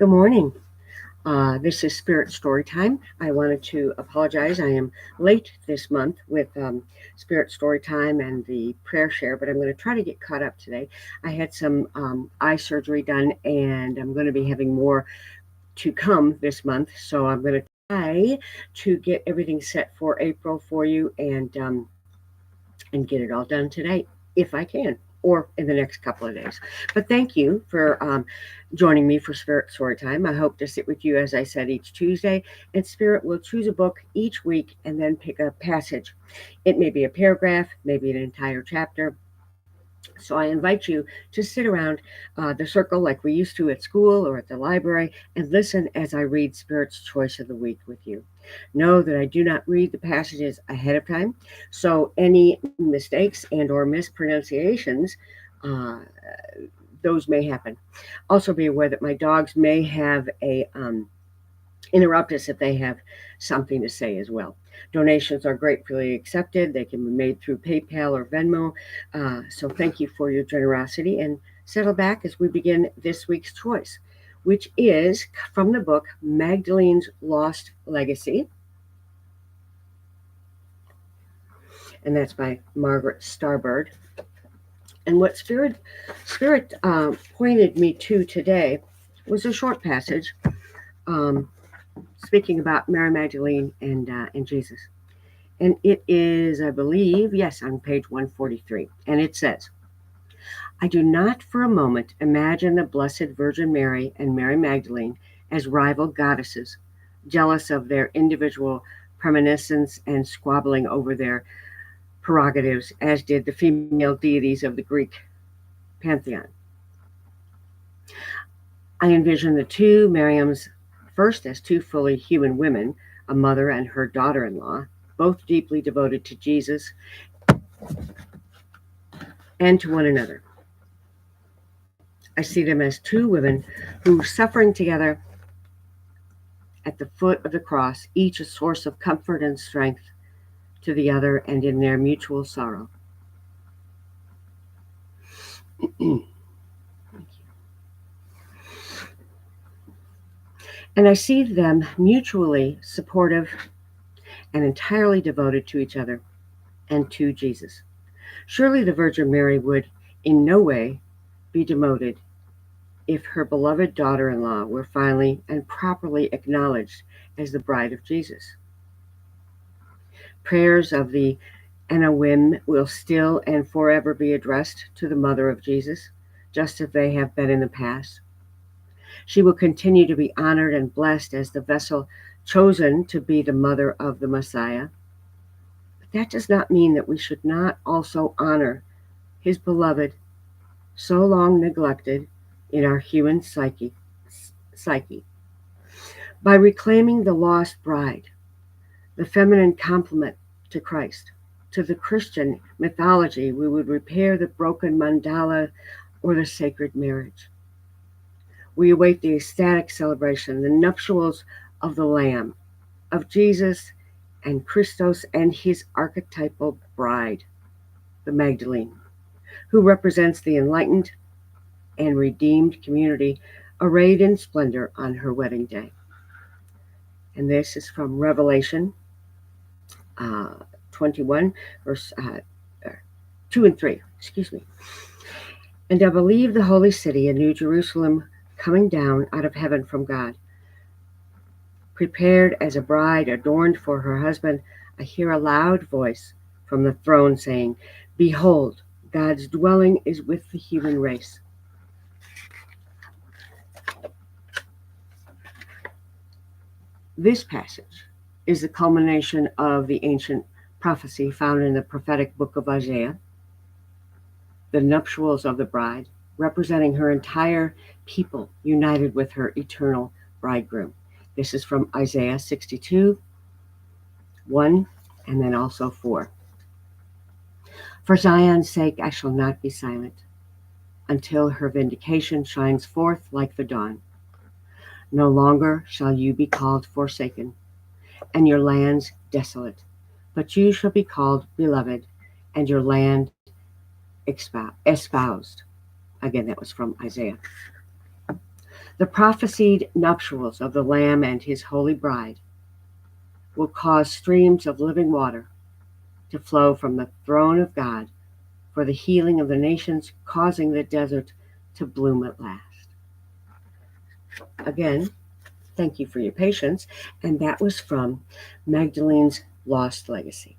Good morning. This is Spirit Story Time. I wanted to apologize. I am late this month with Spirit Story Time and the prayer share, but I'm going to try to get caught up today. I had some eye surgery done, and I'm going to be having more to come this month. So I'm going to try to get everything set for April for you and get it all done today if I can, or in the next couple of days. But thank you for joining me for Spirit Story Time. I hope to sit with you, as I said, each Tuesday, and Spirit will choose a book each week and then pick a passage. It may be a paragraph, maybe an entire chapter. So I invite you to sit around the circle like we used to at school or at the library and listen as I read Spirit's Choice of the Week with you. Know that I do not read the passages ahead of time, so any mistakes and or mispronunciations, uh, those may happen. Also be aware that my dogs may have a interrupt us if they have something to say as well. Donations are gratefully accepted. They can be made through PayPal or Venmo. So thank you for your generosity and settle back as we begin this week's choice, which is from the book Magdalene's Lost Legacy. And that's by Margaret Starbird. And what Spirit pointed me to today was a short passage um, speaking about Mary Magdalene and Jesus. And it is, I believe, yes, on page 143. And it says, I do not for a moment imagine the Blessed Virgin Mary and Mary Magdalene as rival goddesses, jealous of their individual preeminence and squabbling over their prerogatives, as did the female deities of the Greek pantheon. I envision the two Mariams first as two fully human women, a mother and her daughter in law, both deeply devoted to Jesus and to one another. I see them as two women who, suffering together at the foot of the cross, each a source of comfort and strength to the other, and in their mutual sorrow. And I see them mutually supportive and entirely devoted to each other and to Jesus. Surely the Virgin Mary would in no way be demoted if her beloved daughter in law were finally and properly acknowledged as the bride of Jesus. Prayers of the Anawim will still and forever be addressed to the mother of Jesus, just as they have been in the past. She will continue to be honored and blessed as the vessel chosen to be the mother of the Messiah. But that does not mean that we should not also honor his beloved, so long neglected in our human psyche. By reclaiming the lost bride, the feminine complement to Christ. To the Christian mythology, we would repair the broken mandala or the sacred marriage. We await the ecstatic celebration, the nuptials of the Lamb, of Jesus and Christos and his archetypal bride, the Magdalene, who represents the enlightened and redeemed community arrayed in splendor on her wedding day. And this is from Revelation 21, verse 2 and 3. Excuse me. And I believe the holy city, a new Jerusalem, coming down out of heaven from God, prepared as a bride adorned for her husband. I hear a loud voice from the throne saying, Behold, God's dwelling is with the human race. This passage is the culmination of the ancient prophecy found in the prophetic book of Isaiah, the nuptials of the bride, representing her entire people united with her eternal bridegroom. This is from Isaiah 62, 1, and then also 4. For Zion's sake I shall not be silent, until her vindication shines forth like the dawn. No longer shall you be called forsaken, and your lands desolate, but you shall be called beloved, and your land espoused. Again, that was from Isaiah. The prophesied nuptials of the Lamb and his holy bride will cause streams of living water to flow from the throne of God for the healing of the nations, causing the desert to bloom at last. Again, thank you for your patience. And that was from Magdalene's Lost Legacy.